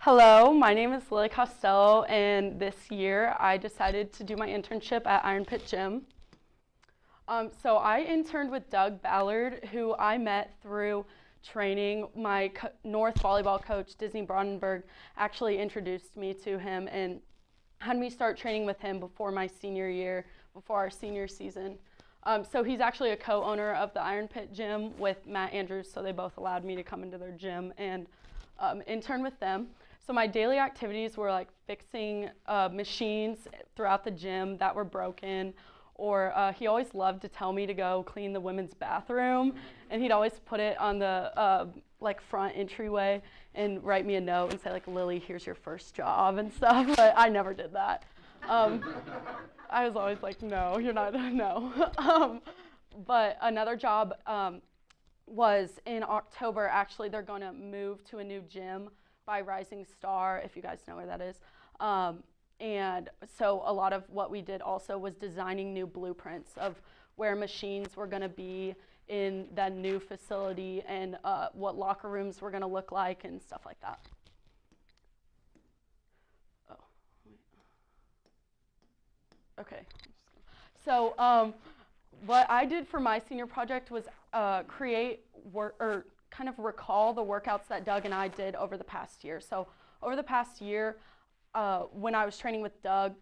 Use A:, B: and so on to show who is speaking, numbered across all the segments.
A: Hello, my name is Lily Costello, and this year I decided to do my internship at Iron Pit Gym. So I interned with Doug Ballard, who I met through training. My North volleyball coach, Disney Brandenburg, actually introduced me to him and had me start training with him before my senior year, before our senior season. So he's actually a co-owner of the Iron Pit Gym with Matt Andrews, so they both allowed me to come into their gym and intern with them. So my daily activities were like fixing machines throughout the gym that were broken, or he always loved to tell me to go clean the women's bathroom, and he'd always put it on the like front entryway and write me a note and say like, Lily, here's your first job and stuff, but I never did that. I was always like, no, you're not, no. But another job was in October. Actually, they're going to move to a new gym by Rising Star, if you guys know where that is. And so a lot of what we did also was designing new blueprints of where machines were going to be in that new facility and what locker rooms were going to look like and stuff like that. Oh, okay. So what I did for my senior project was create work, or kind of recall the workouts that Doug and I did over the past year. So over the past year, when I was training with Doug,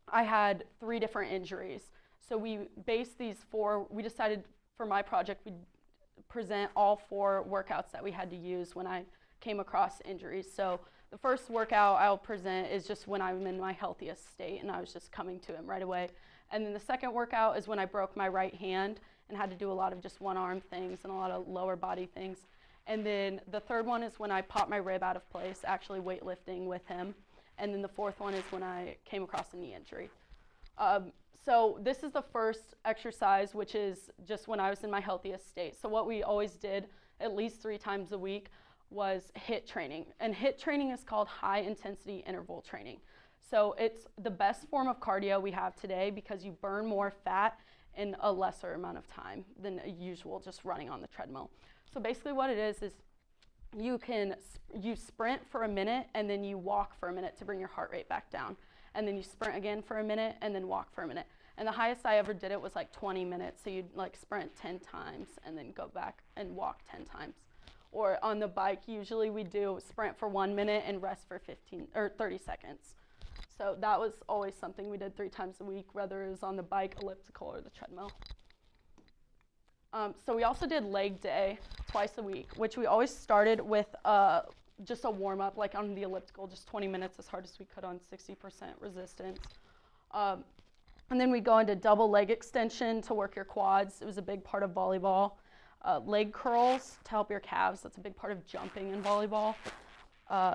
A: I had 3 different injuries. So we based these 4, we decided for my project we'd present all 4 workouts that we had to use when I came across injuries. So the first workout I'll present is just when I'm in my healthiest state and I was just coming to him right away. And then the second workout is when I broke my right hand and had to do a lot of just one arm things and a lot of lower body things. And then the third one is when I popped my rib out of place, actually weightlifting with him. And then the fourth one is when I came across a knee injury. So this is the first exercise, which is just when I was in my healthiest state. So what we always did at least 3 times a week was HIIT training. And HIIT training is called high intensity interval training. So it's the best form of cardio we have today because you burn more fat in a lesser amount of time than usual just running on the treadmill. So basically what it is you sprint for a minute and then you walk for a minute to bring your heart rate back down. And then you sprint again for a minute and then walk for a minute. And the highest I ever did it was like 20 minutes. So you'd like sprint 10 times and then go back and walk 10 times. Or on the bike, usually we do sprint for 1 minute and rest for 15 or 30 seconds. So that was always something we did 3 times a week, whether it was on the bike, elliptical, or the treadmill. So we also did leg day twice a week, which we always started with just a warm-up, like on the elliptical, just 20 minutes as hard as we could on 60% resistance. And then we go into double leg extension to work your quads. It was a big part of volleyball. Leg curls to help your calves. That's a big part of jumping in volleyball.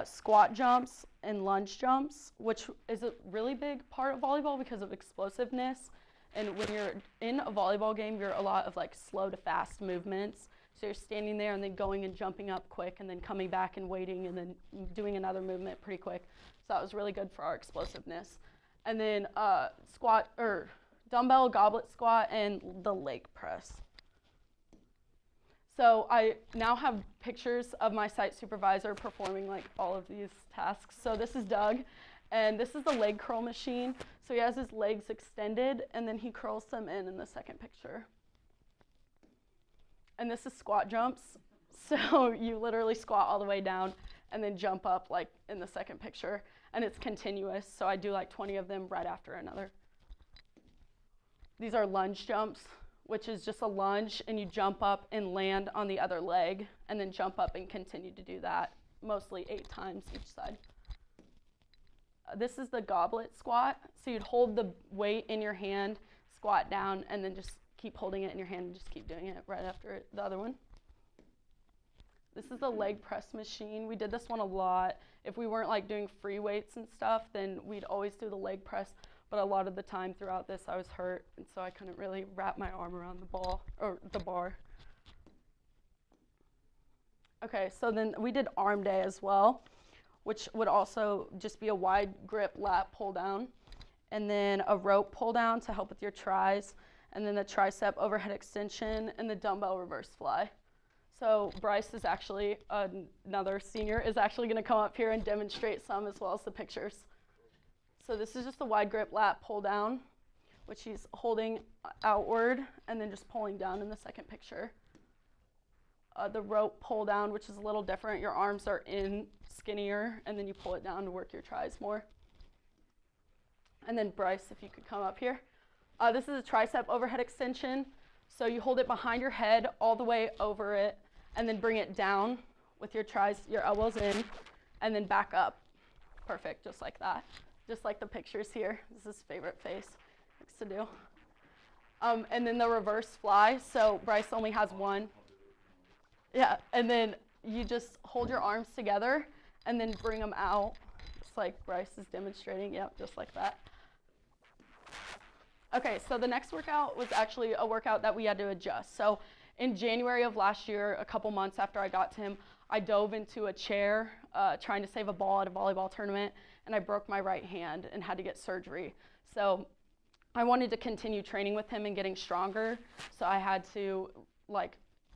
A: Squat jumps and lunge jumps, which is a really big part of volleyball because of explosiveness. And when you're in a volleyball game, you're a lot of like slow to fast movements. So you're standing there and then going and jumping up quick and then coming back and waiting and then doing another movement pretty quick. So that was really good for our explosiveness. And then squat or dumbbell goblet squat and the leg press. So I now have pictures of my site supervisor performing like all of these tasks. So this is Doug, and this is the leg curl machine. So he has his legs extended, and then he curls them in the second picture. And this is squat jumps. So you literally squat all the way down and then jump up like in the second picture. And it's continuous, so I do like 20 of them right after another. These are lunge jumps, which is just a lunge and you jump up and land on the other leg and then jump up and continue to do that, mostly 8 times each side. This is the goblet squat. So you'd hold the weight in your hand, squat down, and then just keep holding it in your hand and just keep doing it right after the other one. This is the leg press machine. We did this one a lot. If we weren't like doing free weights and stuff, then we'd always do the leg press. But a lot of the time throughout this, I was hurt, and so I couldn't really wrap my arm around the ball or the bar. Okay, so then we did arm day as well, which would also just be a wide grip lat pull down, and then a rope pull down to help with your tris, and then the tricep overhead extension and the dumbbell reverse fly. So Bryce is actually, another senior, is actually going to come up here and demonstrate some as well as the pictures. So this is just the wide grip lat pull down, which he's holding outward and then just pulling down in the second picture. The rope pull down, which is a little different. Your arms are in skinnier, and then you pull it down to work your tris more. And then Bryce, if you could come up here. This is a tricep overhead extension. So you hold it behind your head all the way over it, and then bring it down with your your elbows in, and then back up. Perfect, just like that. Just like the pictures here. This is his favorite face. Likes to do. And then the reverse fly. So Bryce only has one. Yeah, and then you just hold your arms together and then bring them out, just like Bryce is demonstrating. Yep, just like that. Okay, so the next workout was actually a workout that we had to adjust. So in January of last year, a couple months after I got to him, I dove into a chair trying to save a ball at a volleyball tournament, and I broke my right hand and had to get surgery. So I wanted to continue training with him and getting stronger, so I had to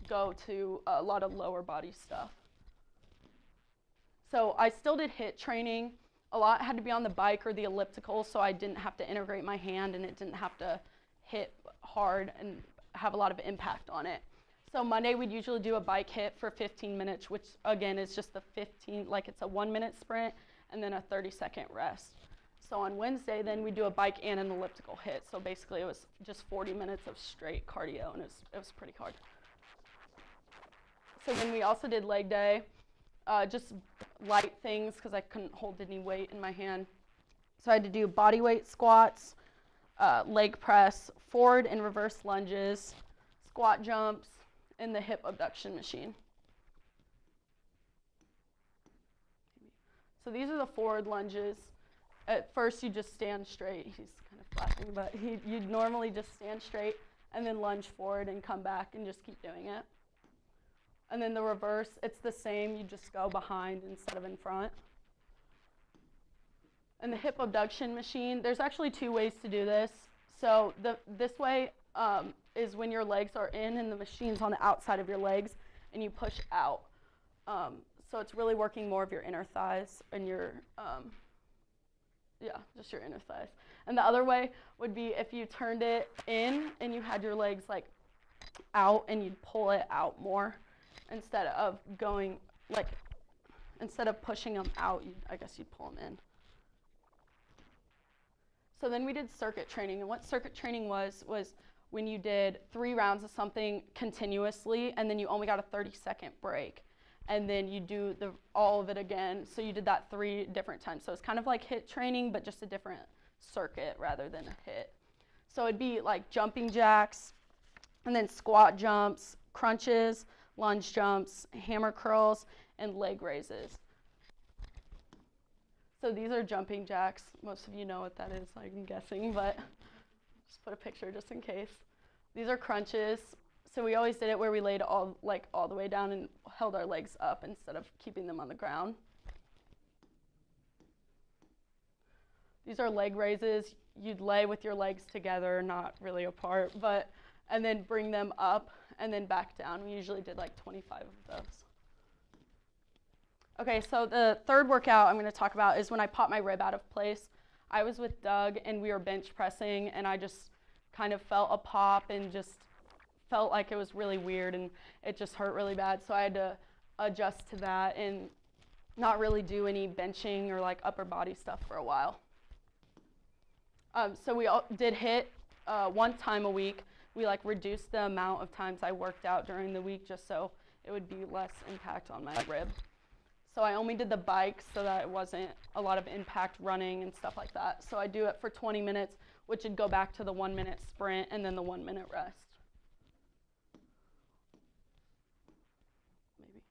A: go to a lot of lower body stuff. So I still did HIIT training. A lot had to be on the bike or the elliptical, so I didn't have to integrate my hand and it didn't have to hit hard and have a lot of impact on it. So Monday we'd usually do a bike hit for 15 minutes, which again is just the 15, it's a 1-minute sprint and then a 30-second rest. So on Wednesday then we do a bike and an elliptical hit. So basically it was just 40 minutes of straight cardio, and it was pretty hard. So then we also did leg day, just light things because I couldn't hold any weight in my hand. So I had to do body weight squats, leg press, forward and reverse lunges, squat jumps, and the hip abduction machine. So these are the forward lunges. At first you just stand straight. He's kind of flashing, but you'd normally just stand straight and then lunge forward and come back and just keep doing it. And then the reverse, it's the same. You just go behind instead of in front. And the hip abduction machine, there's actually 2 ways to do this. So this way is when your legs are in and the machine's on the outside of your legs and you push out. So it's really working more of your inner thighs and your, just your inner thighs. And the other way would be if you turned it in and you had your legs out and you'd pull it out more. Instead of going, instead of pushing them out, I guess you'd pull them in. So then we did circuit training. And what circuit training was when you did 3 rounds of something continuously, and then you only got a 30-second break. And then you do all of it again. So you did that 3 different times. So it's kind of like HIIT training, but just a different circuit rather than a HIIT. So it'd be like jumping jacks, and then squat jumps, crunches, lunge jumps, hammer curls, and leg raises. So these are jumping jacks. Most of you know what that is, I'm guessing, but just put a picture just in case. These are crunches. So we always did it where we laid all the way down and held our legs up instead of keeping them on the ground. These are leg raises. You'd lay with your legs together, not really apart, and then bring them up and then back down. We usually did 25 of those. Okay, so the third workout I'm going to talk about is when I popped my rib out of place. I was with Doug and we were bench pressing, and I just kind of felt a pop and just felt like it was really weird and it just hurt really bad. So I had to adjust to that and not really do any benching or upper body stuff for a while. So we did HIIT 1 time a week. We reduced the amount of times I worked out during the week just so it would be less impact on my rib. So I only did the bike so that it wasn't a lot of impact running and stuff like that. So I do it for 20 minutes, which would go back to the 1-minute sprint and then the 1-minute rest. Maybe.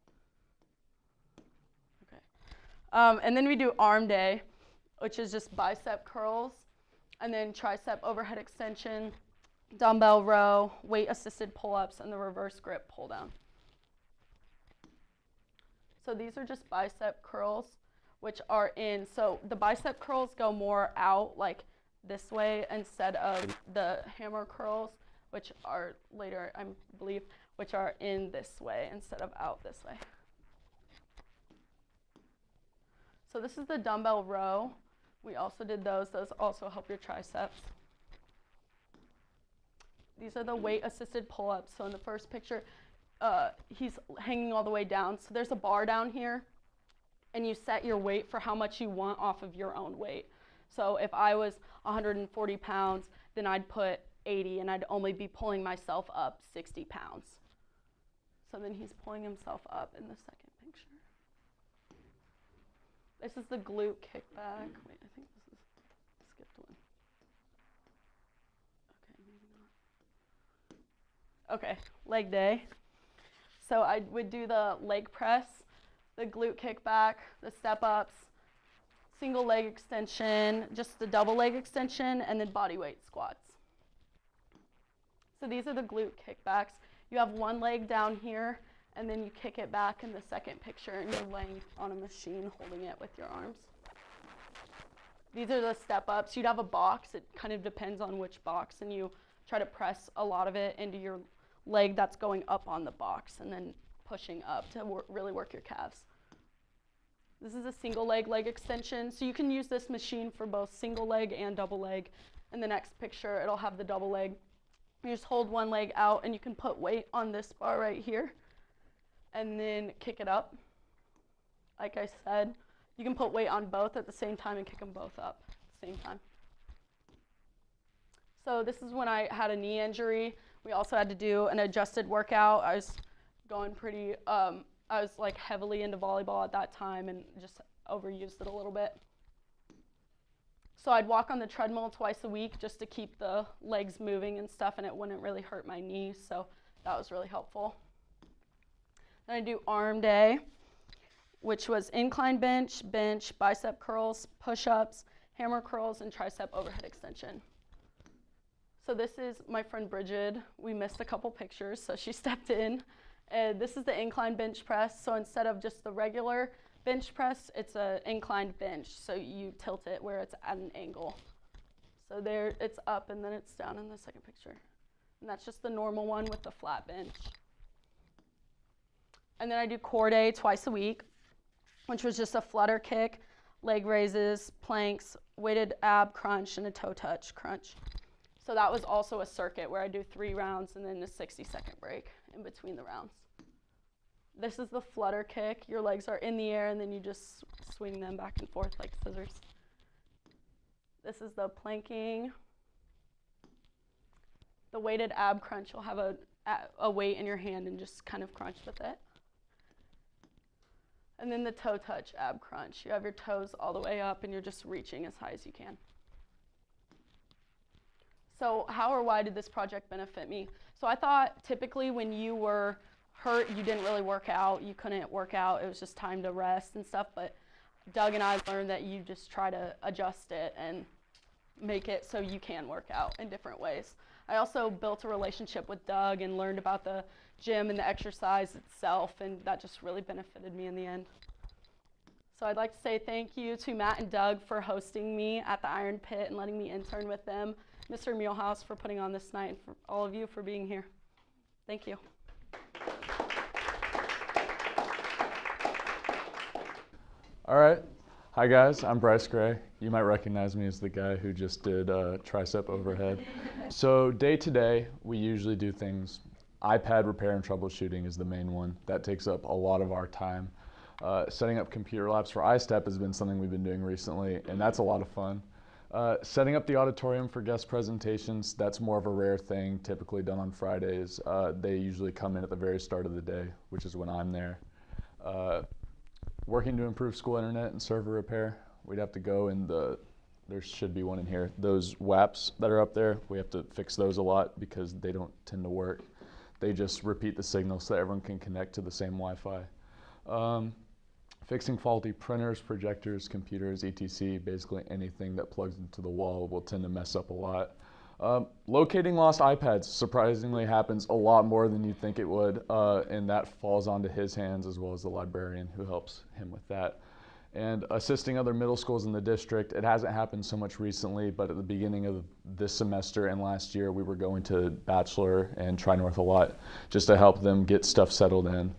A: Okay. And then we do arm day, which is just bicep curls, and then tricep overhead extension, dumbbell row, weight-assisted pull-ups, and the reverse grip pull-down. So these are just bicep curls, which are so the bicep curls go more out this way instead of the hammer curls, which are later, I believe, which are in this way instead of out this way. So this is the dumbbell row. We also did those. Those also help your triceps. These are the weight-assisted pull-ups. So in the first picture, he's hanging all the way down. So there's a bar down here, and you set your weight for how much you want off of your own weight. So if I was 140 pounds, then I'd put 80, and I'd only be pulling myself up 60 pounds. So then he's pulling himself up in the second picture. This is the glute kickback. Wait, I think this is skipped one. Okay, maybe not. Okay, leg day. So I would do the leg press, the glute kickback, the step-ups, single leg extension, just the double leg extension, and then body weight squats. So these are the glute kickbacks. You have one leg down here, and then you kick it back in the second picture, and you're laying on a machine holding it with your arms. These are the step-ups. You'd have a box. It kind of depends on which box, and you try to press a lot of it into your leg that's going up on the box, and then pushing up to really work your calves. This is a single leg extension. So you can use this machine for both single leg and double leg. In the next picture, it'll have the double leg. You just hold one leg out, and you can put weight on this bar right here, and then kick it up. Like I said, you can put weight on both at the same time and kick them both up at the same time. So this is when I had a knee injury. We also had to do an adjusted workout. I was going pretty, I was like heavily into volleyball at that time and just overused it a little bit. So I'd walk on the treadmill twice a week just to keep the legs moving and stuff, and it wouldn't really hurt my knees, so that was really helpful. Then I do arm day, which was incline bench, bicep curls, push-ups, hammer curls, and tricep overhead extension. So this is my friend Bridget. We missed a couple pictures, so she stepped in. This is the incline bench press. So instead of just the regular bench press, it's an inclined bench. So you tilt it where it's at an angle. So there, it's up and then it's down in the second picture. And that's just the normal one with the flat bench. And then I do core day twice a week, which was just a flutter kick, leg raises, planks, weighted ab crunch, and a toe touch crunch. So that was also a circuit where I do 3 rounds and then a 60-second break in between the rounds. This is the flutter kick. Your legs are in the air and then you just swing them back and forth like scissors. This is the planking. The weighted ab crunch, you'll have a weight in your hand and just kind of crunch with it. And then the toe touch ab crunch. You have your toes all the way up and you're just reaching as high as you can. So how or why did this project benefit me? So I thought typically when you were hurt, you didn't really work out, you couldn't work out, it was just time to rest and stuff, but Doug and I learned that you just try to adjust it and make it so you can work out in different ways. I also built a relationship with Doug and learned about the gym and the exercise itself, and that just really benefited me in the end. So I'd like to say thank you to Matt and Doug for hosting me at the Iron Pit and letting me intern with them, Mr. Mulehouse for putting on this night, and for all of you for being here. Thank you.
B: All right. Hi, guys. I'm Bryce Gray. You might recognize me as the guy who just did tricep overhead. So day to day, we usually do things. iPad repair and troubleshooting is the main one. That takes up a lot of our time. Setting up computer labs for iStep has been something we've been doing recently, and that's a lot of fun. Setting up the auditorium for guest presentations, that's more of a rare thing, typically done on Fridays. They usually come in at the very start of the day, which is when I'm there. Working to improve school internet and server repair. We'd have to go in there should be one in here. Those WAPs that are up there, we have to fix those a lot because they don't tend to work. They just repeat the signal so that everyone can connect to the same Wi-Fi. Fixing faulty printers, projectors, computers, etc. Basically anything that plugs into the wall will tend to mess up a lot. Locating lost iPads surprisingly happens a lot more than you'd think it would, and that falls onto his hands as well as the librarian who helps him with that. and assisting other middle schools in the district. It hasn't happened so much recently, but at the beginning of this semester and last year, we were going to Bachelor and Tri-North a lot just to help them get stuff settled in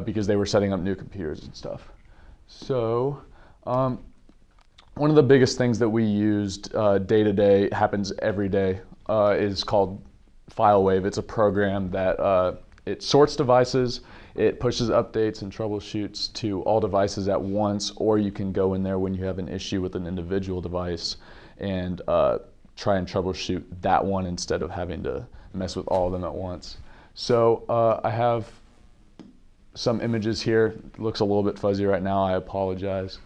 B: because they were setting up new computers and stuff. So one of the biggest things that we used day to day, happens every day, is called FileWave. It's a program that it sorts devices, it pushes updates and troubleshoots to all devices at once, or you can go in there when you have an issue with an individual device and try and troubleshoot that one instead of having to mess with all of them at once. So I have some images here. It looks a little bit fuzzy right now, I apologize.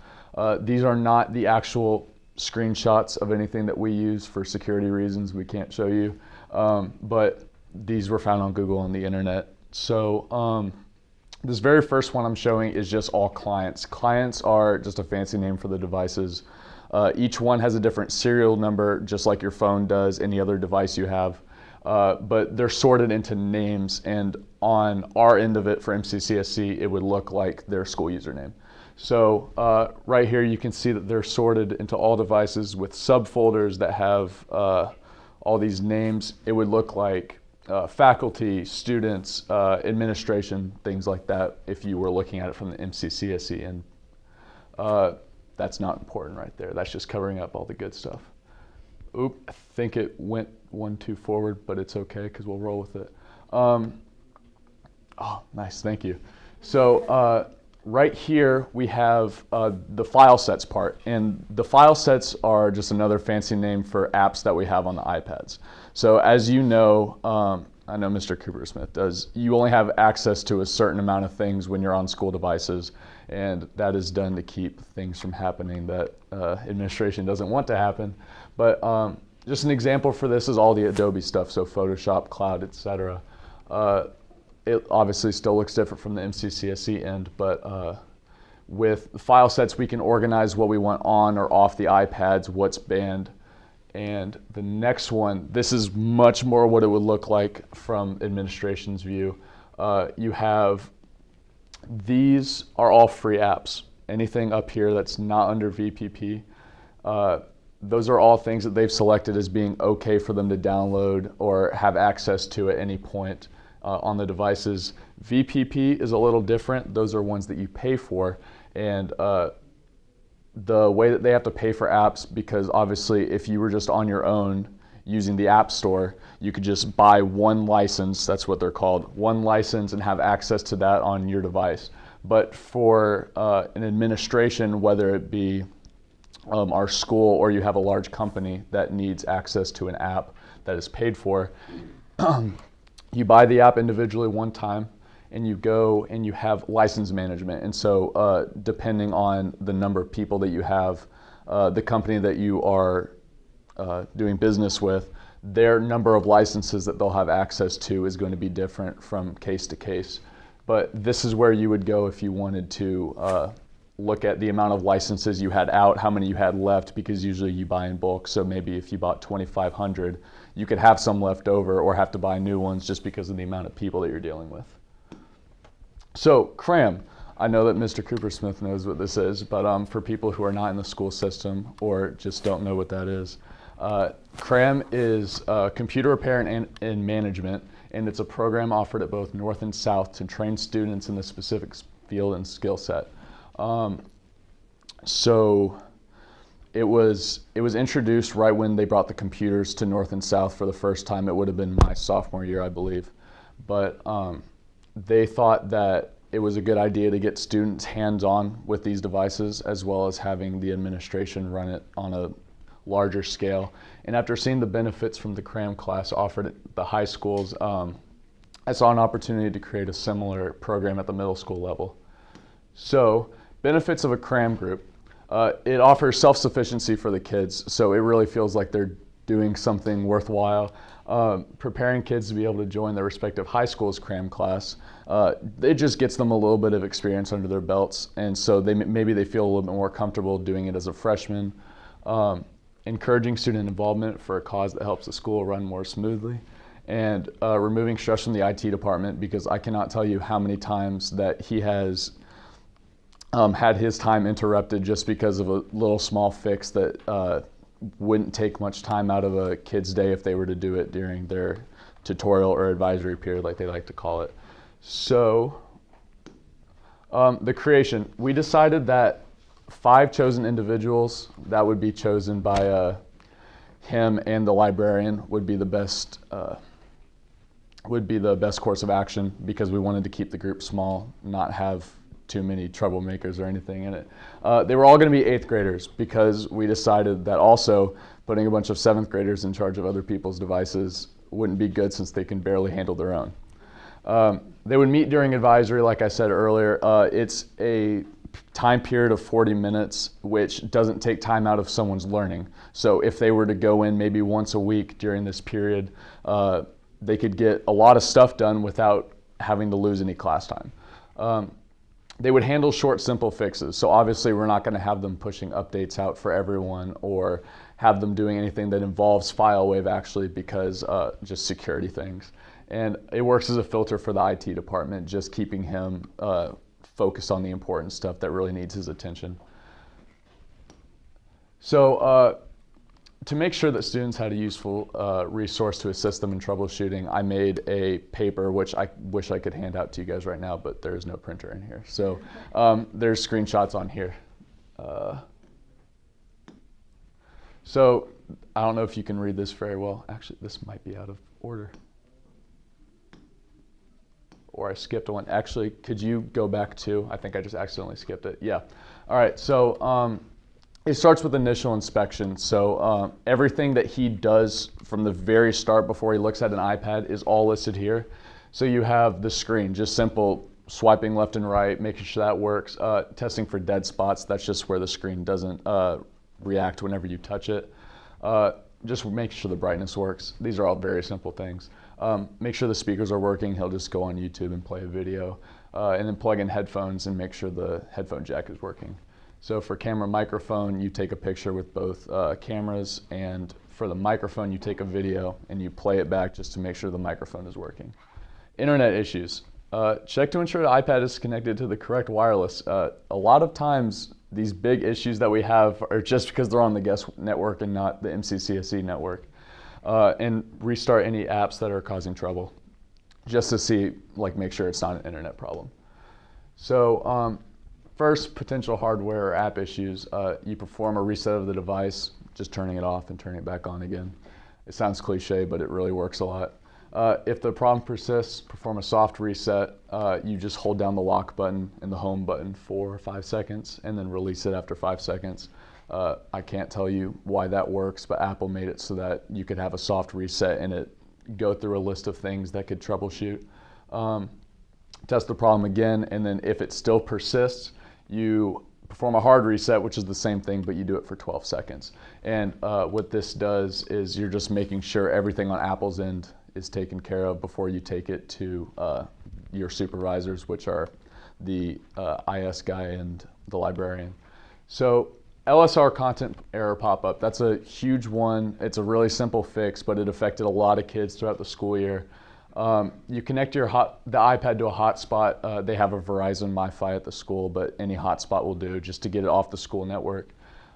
B: These are not the actual screenshots of anything that we use for security reasons. We can't show you, but these were found on Google and the internet. So this very first one I'm showing is just all clients. Clients are just a fancy name for the devices. Each one has a different serial number, just like your phone does, any other device you have. But they're sorted into names, and on our end of it for MCCSC, it would look like their school username. So right here you can see that they're sorted into all devices with subfolders that have all these names. It would look like faculty, students, administration, things like that if you were looking at it from the MCCSC end. That's not important right there. That's just covering up all the good stuff. Oop, I think it went one too forward, but it's okay because we'll roll with it. Oh, nice, thank you. So right here we have the file sets part, and the file sets are just another fancy name for apps that we have on the iPads. So as you know, I know Mr. Coopersmith does, you only have access to a certain amount of things when you're on school devices, and that is done to keep things from happening that administration doesn't want to happen. But just an example for this is all the Adobe stuff, so Photoshop, Cloud, etc. It obviously still looks different from the MCCSC end, but with file sets we can organize what we want on or off the iPads, what's banned. And the next one, this is much more what it would look like from administration's view. You have, these are all free apps. Anything up here that's not under VPP, those are all things that they've selected as being okay for them to download or have access to at any point on the devices. VPP is a little different. Those are ones that you pay for, and the way that they have to pay for apps, because obviously if you were just on your own using the App Store, you could just buy one license, that's what they're called, one license, and have access to that on your device. But for an administration, whether it be our school or you have a large company that needs access to an app that is paid for, you buy the app individually one time, and you go and you have license management. And so depending on the number of people that you have, the company that you are doing business with, their number of licenses that they'll have access to is going to be different from case to case. But this is where you would go if you wanted to look at the amount of licenses you had out, how many you had left, because usually you buy in bulk. So maybe if you bought 2,500, you could have some left over or have to buy new ones just because of the amount of people that you're dealing with. So CRAM, I know that Mr. Coopersmith knows what this is, but for people who are not in the school system or just don't know what that is, CRAM is computer repair and management, and it's a program offered at both North and South to train students in the specific field and skill set. So it was introduced right when they brought the computers to North and South for the first time. It would have been my sophomore year, I believe. But they thought that it was a good idea to get students hands-on with these devices, as well as having the administration run it on a larger scale. And after seeing the benefits from the CRAM class offered at the high schools, I saw an opportunity to create a similar program at the middle school level. So, benefits of a CRAM group. It offers self-sufficiency for the kids, so it really feels like they're doing something worthwhile. Preparing kids to be able to join their respective high school's CRAM class, it just gets them a little bit of experience under their belts, and so maybe they feel a little bit more comfortable doing it as a freshman. Encouraging student involvement for a cause that helps the school run more smoothly, and removing stress from the IT department, because I cannot tell you how many times that he has had his time interrupted just because of a little small fix that wouldn't take much time out of a kid's day if they were to do it during their tutorial or advisory period, like they like to call it. So the creation, we decided that 5 chosen individuals that would be chosen by him and the librarian would be the best course of action, because we wanted to keep the group small, not have too many troublemakers or anything in it. They were all going to be 8th graders, because we decided that also putting a bunch of 7th graders in charge of other people's devices wouldn't be good, since they can barely handle their own. They would meet during advisory, like I said earlier. It's a time period of 40 minutes, which doesn't take time out of someone's learning. So if they were to go in maybe once a week during this period, they could get a lot of stuff done without having to lose any class time. They would handle short, simple fixes. So obviously we're not going to have them pushing updates out for everyone or have them doing anything that involves FileWave, actually, because just security things. And it works as a filter for the IT department, just keeping him focused on the important stuff that really needs his attention. So to make sure that students had a useful resource to assist them in troubleshooting, I made a paper, which I wish I could hand out to you guys right now, but there's no printer in here. So there's screenshots on here. So I don't know if you can read this very well. Actually, this might be out of order. Or I skipped one. Actually, could you go back to? I think I just accidentally skipped it. Yeah. All right. So it starts with initial inspection. So everything that he does from the very start before he looks at an iPad is all listed here. So you have the screen, just simple swiping left and right, making sure that works. Testing for dead spots. That's just where the screen doesn't react whenever you touch it. Just making sure the brightness works. These are all very simple things. Make sure the speakers are working. He'll just go on YouTube and play a video. And then plug in headphones and make sure the headphone jack is working. So for camera microphone, you take a picture with both cameras, and for the microphone, you take a video and you play it back just to make sure the microphone is working. Internet issues. Check to ensure the iPad is connected to the correct wireless. A lot of times, these big issues that we have are just because they're on the guest network and not the MCCSE network. And restart any apps that are causing trouble, just to see, make sure it's not an internet problem. So first, potential hardware or app issues. You perform a reset of the device, just turning it off and turning it back on again. It sounds cliche, but it really works a lot. If the problem persists, perform a soft reset. You just hold down the lock button and the home button for 5 seconds, and then release it after 5 seconds. I can't tell you why that works, but Apple made it so that you could have a soft reset and it go through a list of things that could troubleshoot. Test the problem again, and then if it still persists, you perform a hard reset, which is the same thing, but you do it for 12 seconds. And what this does is you're just making sure everything on Apple's end is taken care of before you take it to your supervisors, which are the IS guy and the librarian. So LSR content error pop-up, that's a huge one. It's a really simple fix, but it affected a lot of kids throughout the school year. You connect the iPad to a hotspot. They have a Verizon Wi-Fi at the school, but any hotspot will do just to get it off the school network.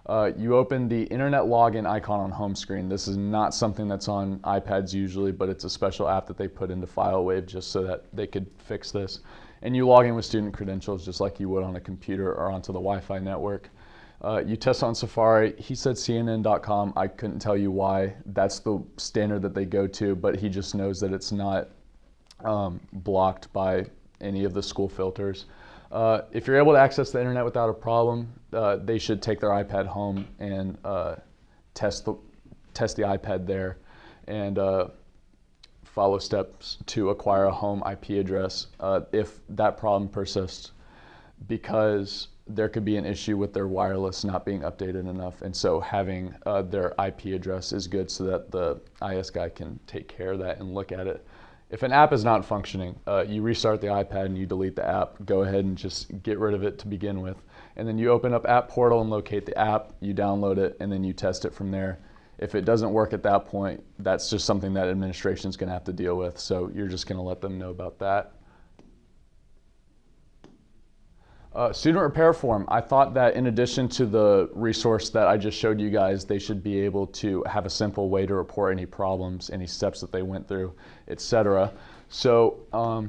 B: You open the internet login icon on home screen. This is not something that's on iPads usually, but it's a special app that they put into FileWave just so that they could fix this. And you log in with student credentials just like you would on a computer or onto the Wi-Fi network. You test on Safari. He said CNN.com. I couldn't tell you why. That's the standard that they go to, but he just knows that it's not blocked by any of the school filters. If you're able to access the internet without a problem, they should take their iPad home and test the iPad there and follow steps to acquire a home IP address if that problem persists, because there could be an issue with their wireless not being updated enough, and so having their IP address is good so that the IS guy can take care of that and look at it. If an app is not functioning, you restart the iPad and you delete the app. Go ahead and just get rid of it to begin with. And then you open up App Portal and locate the app, you download it, and then you test it from there. If it doesn't work at that point, that's just something that administration is going to have to deal with, so you're just going to let them know about that. Student repair form. I thought that in addition to the resource that I just showed you guys, they should be able to have a simple way to report any problems, any steps that they went through, etc. So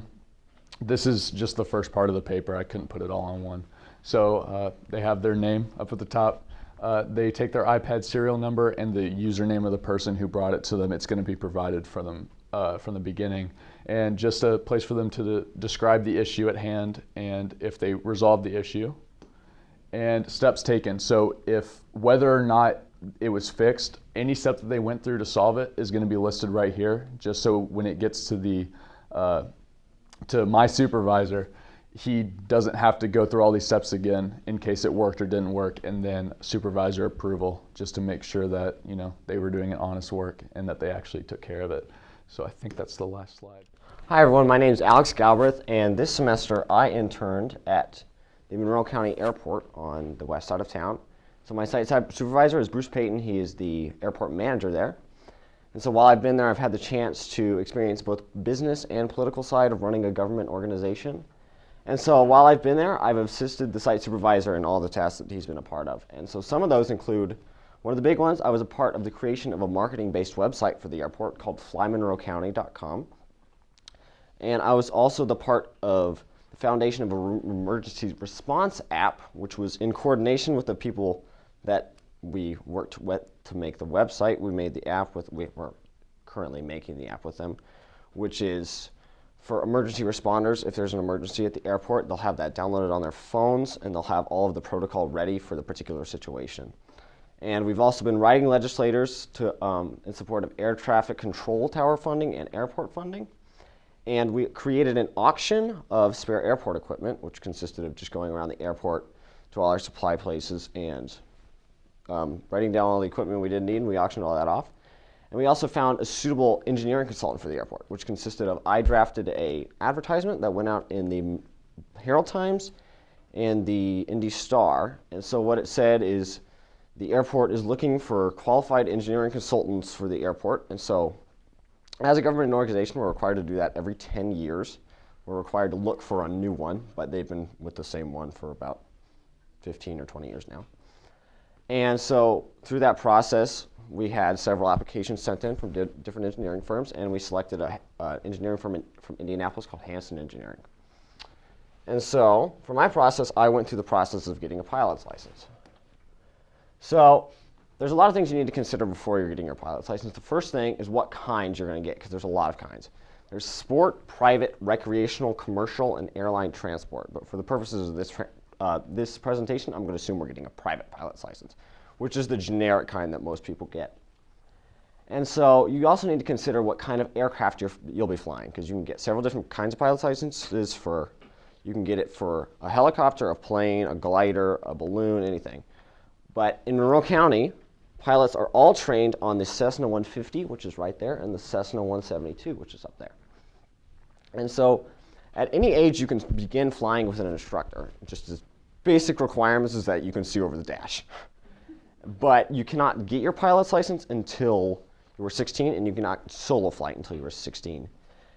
B: this is just the first part of the paper. I couldn't put it all on one. So they have their name up at the top. They take their iPad serial number and the username of the person who brought it to them. It's going to be provided for them from the beginning. And just a place for them to describe the issue at hand and if they resolve the issue and steps taken. So if whether or not it was fixed, any step that they went through to solve it is going to be listed right here, just so when it gets to the to my supervisor, he doesn't have to go through all these steps again in case it worked or didn't work, and then supervisor approval just to make sure that they were doing an honest work and that they actually took care of it. So I think that's the last slide.
C: Hi everyone, my name is Alex Galbraith, and this semester I interned at the Monroe County Airport on the west side of town. So my site supervisor is Bruce Payton. He is the airport manager there. And so while I've been there, I've had the chance to experience both business and political side of running a government organization. And so while I've been there, I've assisted the site supervisor in all the tasks that he's been a part of. And so some of those include, one of the big ones, I was a part of the creation of a marketing-based website for the airport called flymonroecounty.com. And I was also the part of the foundation of an emergency response app, which was in coordination with the people that we worked with to make the website. We made the app with, we're currently making the app with them, which is for emergency responders. If there's an emergency at the airport, they'll have that downloaded on their phones, and they'll have all of the protocol ready for the particular situation. And we've also been writing legislators in support of air traffic control tower funding and airport funding. And we created an auction of spare airport equipment, which consisted of just going around the airport to all our supply places and writing down all the equipment we didn't need, and we auctioned all that off. And we also found a suitable engineering consultant for the airport, which consisted of, I drafted an advertisement that went out in the Herald Times and the Indy Star. And so what it said is the airport is looking for qualified engineering consultants for the airport. And so as a government organization, we're required to do that every 10 years. We're required to look for a new one, but they've been with the same one for about 15 or 20 years now. And so through that process, we had several applications sent in from different engineering firms, and we selected an engineering firm from Indianapolis called Hanson Engineering. And so for my process, I went through the process of getting a pilot's license. So there's a lot of things you need to consider before you're getting your pilot's license. The first thing is what kinds you're going to get, because there's a lot of kinds. There's sport, private, recreational, commercial, and airline transport. But for the purposes of this presentation, I'm going to assume we're getting a private pilot's license, which is the generic kind that most people get. And so you also need to consider what kind of aircraft you'll be flying, because you can get several different kinds of pilot's licenses for, you can get it for a helicopter, a plane, a glider, a balloon, anything. But in Monroe County, pilots are all trained on the Cessna 150, which is right there, and the Cessna 172, which is up there. And so at any age, you can begin flying with an instructor. Just as basic requirements is that you can see over the dash. But you cannot get your pilot's license until you were 16, and you cannot solo flight until you were 16.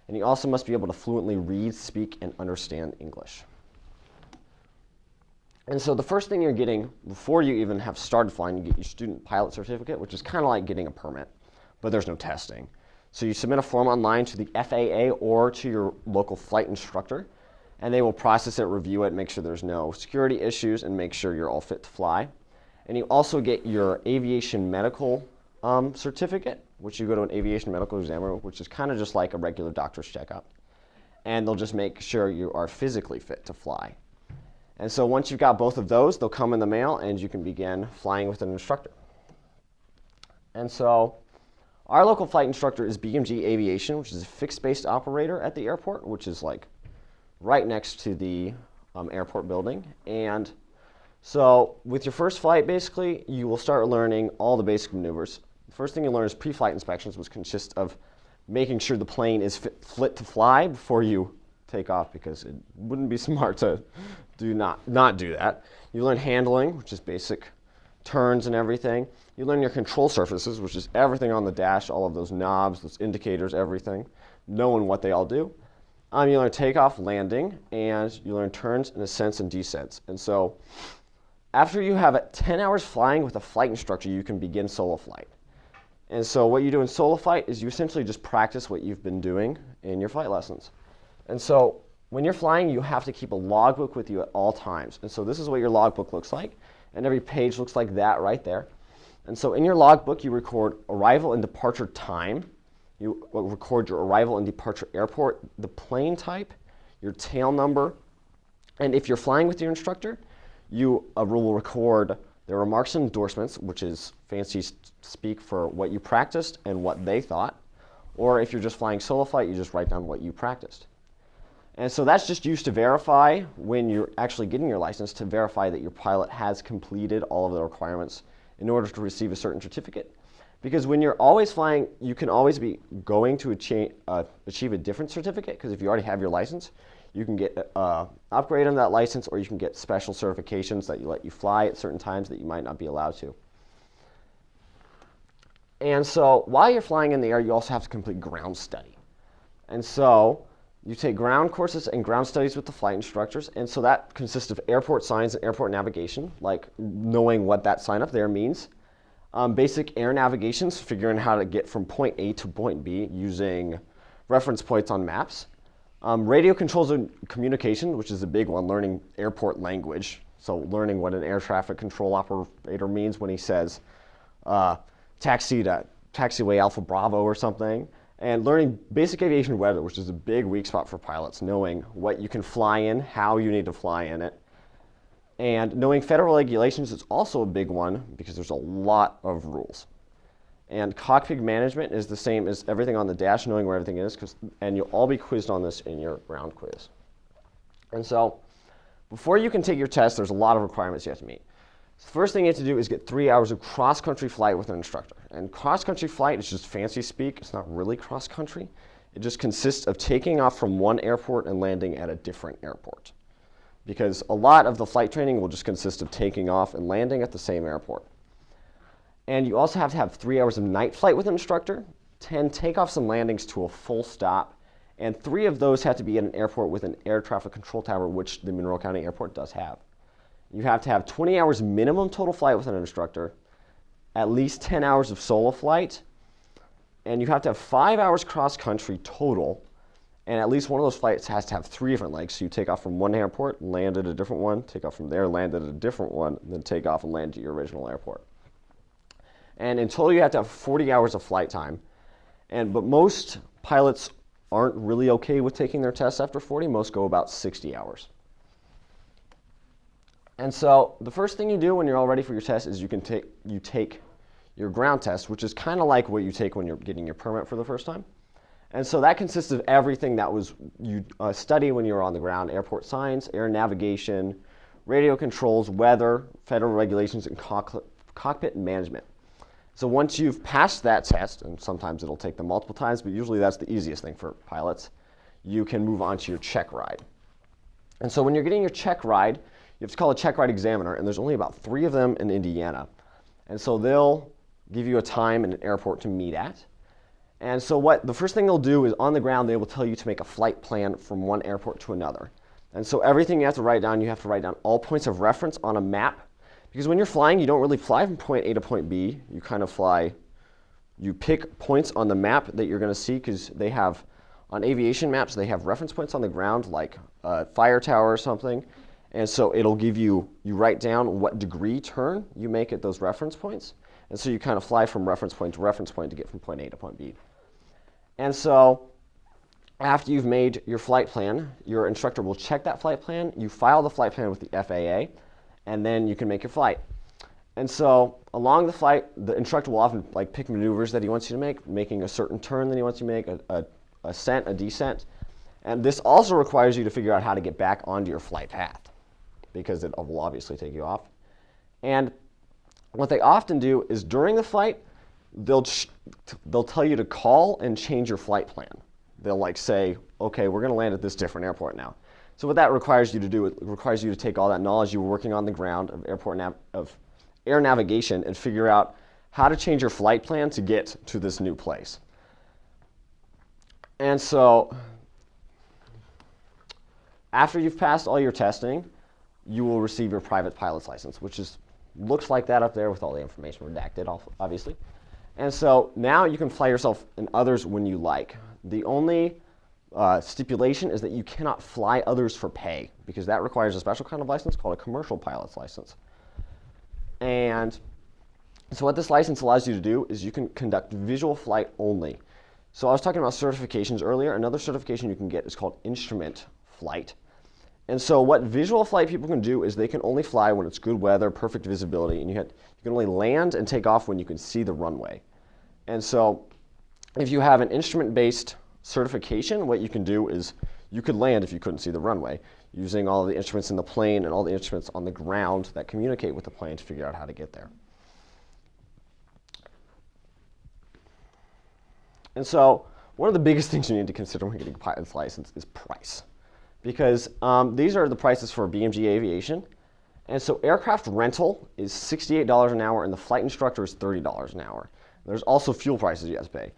C: And you also must be able to fluently read, speak, and understand English. And so the first thing you're getting before you even have started flying, you get your student pilot certificate, which is kind of like getting a permit, but there's no testing. So you submit a form online to the FAA or to your local flight instructor, and they will process it, review it, make sure there's no security issues, and make sure you're all fit to fly. And you also get your aviation medical certificate, which you go to an aviation medical examiner, which is kind of just like a regular doctor's checkup. And they'll just make sure you are physically fit to fly. And so once you've got both of those, they'll come in the mail, and you can begin flying with an instructor. And so our local flight instructor is BMG Aviation, which is a fixed-based operator at the airport, which is like right next to the airport building. And so with your first flight, basically, you will start learning all the basic maneuvers. The first thing you learn is pre-flight inspections, which consist of making sure the plane is fit to fly before you take off, because it wouldn't be smart to not do that. You learn handling, which is basic turns and everything. You learn your control surfaces, which is everything on the dash, all of those knobs, those indicators, everything, knowing what they all do. You learn takeoff, landing, and you learn turns and ascents and descents. And so after you have 10 hours flying with a flight instructor, you can begin solo flight. And so what you do in solo flight is you essentially just practice what you've been doing in your flight lessons. And so when you're flying, you have to keep a logbook with you at all times. And so this is what your logbook looks like. And every page looks like that right there. And so in your logbook, you record arrival and departure time. You record your arrival and departure airport, the plane type, your tail number. And if you're flying with your instructor, you will record their remarks and endorsements, which is fancy speak for what you practiced and what they thought. Or if you're just flying solo flight, you just write down what you practiced. And so that's just used to verify when you're actually getting your license, to verify that your pilot has completed all of the requirements in order to receive a certain certificate. Because when you're always flying, you can always be going to achieve a different certificate, because if you already have your license, you can get upgrade on that license, or you can get special certifications that let you fly at certain times that you might not be allowed to. And so while you're flying in the air, you also have to complete ground study. And so you take ground courses and ground studies with the flight instructors. And so that consists of airport signs and airport navigation, like knowing what that sign up there means. Basic air navigations, figuring how to get from point A to point B using reference points on maps. Radio controls and communication, which is a big one, learning airport language. So learning what an air traffic control operator means when he says taxiway Alpha Bravo or something. And learning basic aviation weather, which is a big weak spot for pilots, knowing what you can fly in, how you need to fly in it. And knowing federal regulations is also a big one, because there's a lot of rules. And cockpit management is the same as everything on the dash, knowing where everything is, and you'll all be quizzed on this in your ground quiz. And so before you can take your test, there's a lot of requirements you have to meet. So the first thing you have to do is get 3 hours of cross-country flight with an instructor. And cross-country flight is just fancy speak. It's not really cross-country. It just consists of taking off from one airport and landing at a different airport. Because a lot of the flight training will just consist of taking off and landing at the same airport. And you also have to have 3 hours of night flight with an instructor, 10 takeoffs and landings to a full stop, and 3 of those have to be at an airport with an air traffic control tower, which the Monroe County Airport does have. You have to have 20 hours minimum total flight with an instructor, at least 10 hours of solo flight, and you have to have 5 hours cross-country total, and at least one of those flights has to have 3 different legs. So you take off from one airport, land at a different one, take off from there, land at a different one, and then take off and land at your original airport. And in total, you have to have 40 hours of flight time. But most pilots aren't really okay with taking their tests after 40. Most go about 60 hours. And so the first thing you do when you're all ready for your test is you take your ground test, which is kind of like what you take when you're getting your permit for the first time. And so that consists of everything that was you study when you were on the ground: airport signs, air navigation, radio controls, weather, federal regulations, and cockpit management. So once you've passed that test, and sometimes it'll take them multiple times, but usually that's the easiest thing for pilots, you can move on to your check ride. And so when you're getting your check ride, you have to call a Checkride examiner, and there's only about 3 of them in Indiana. And so they'll give you a time and an airport to meet at. And so the first thing they'll do is on the ground, they will tell you to make a flight plan from one airport to another. And so everything you have to write down, you have to write down all points of reference on a map. Because when you're flying, you don't really fly from point A to point B. You kind of fly, you pick points on the map that you're going to see, because they have, on aviation maps, they have reference points on the ground, like a fire tower or something. And so it'll give you write down what degree turn you make at those reference points. And so you kind of fly from reference point to reference point to get from point A to point B. And so after you've made your flight plan, your instructor will check that flight plan. You file the flight plan with the FAA, and then you can make your flight. And so along the flight, the instructor will often pick maneuvers that he wants you to make, making a certain turn that he wants you to make, a ascent, a descent. And this also requires you to figure out how to get back onto your flight path, because it will obviously take you off. And what they often do is during the flight, they'll tell you to call and change your flight plan. They'll say, okay, we're going to land at this different airport now. So what that requires you to do, it requires you to take all that knowledge you were working on the ground of air navigation and figure out how to change your flight plan to get to this new place. And so After you've passed all your testing, you will receive your private pilot's license, which looks like that up there with all the information redacted, obviously. And so now you can fly yourself and others when you like. The only stipulation is that you cannot fly others for pay, because that requires a special kind of license called a commercial pilot's license. And so what this license allows you to do is you can conduct visual flight only. So I was talking about certifications earlier. Another certification you can get is called instrument flight. And so what visual flight people can do is they can only fly when it's good weather, perfect visibility, and you can only land and take off when you can see the runway. And so if you have an instrument-based certification, what you can do is you could land if you couldn't see the runway, using all the instruments in the plane and all the instruments on the ground that communicate with the plane to figure out how to get there. And so one of the biggest things you need to consider when getting a pilot's license is price, because these are the prices for BMG Aviation. And so aircraft rental is $68 an hour, and the flight instructor is $30 an hour. There's also fuel prices you have to pay.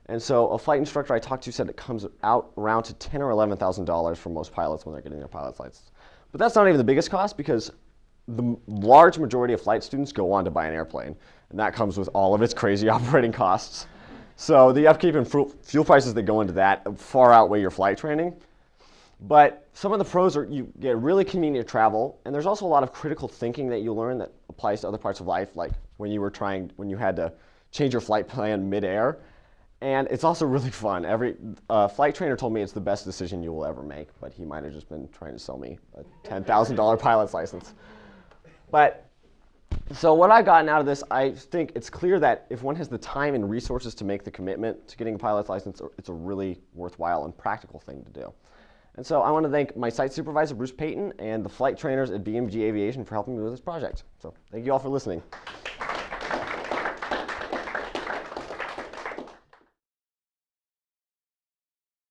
C: And so a flight instructor I talked to said it comes out around to $10,000 or $11,000 for most pilots when they're getting their pilot's license. But that's not even the biggest cost, because the large majority of flight students go on to buy an airplane, and that comes with all of its crazy operating costs. So the upkeep and fuel prices that go into that far outweigh your flight training. But some of the pros are you get really convenient travel, and there's also a lot of critical thinking that you learn that applies to other parts of life, like when you had to change your flight plan mid-air. And it's also really fun. Every flight trainer told me it's the best decision you will ever make, but he might have just been trying to sell me a $10,000 pilot's license. But so what I've gotten out of this, I think it's clear that if one has the time and resources to make the commitment to getting a pilot's license, it's a really worthwhile and practical thing to do. And so I want to thank my site supervisor, Bruce Payton, and the flight trainers at BMG Aviation for helping me with this project. So thank you all for listening.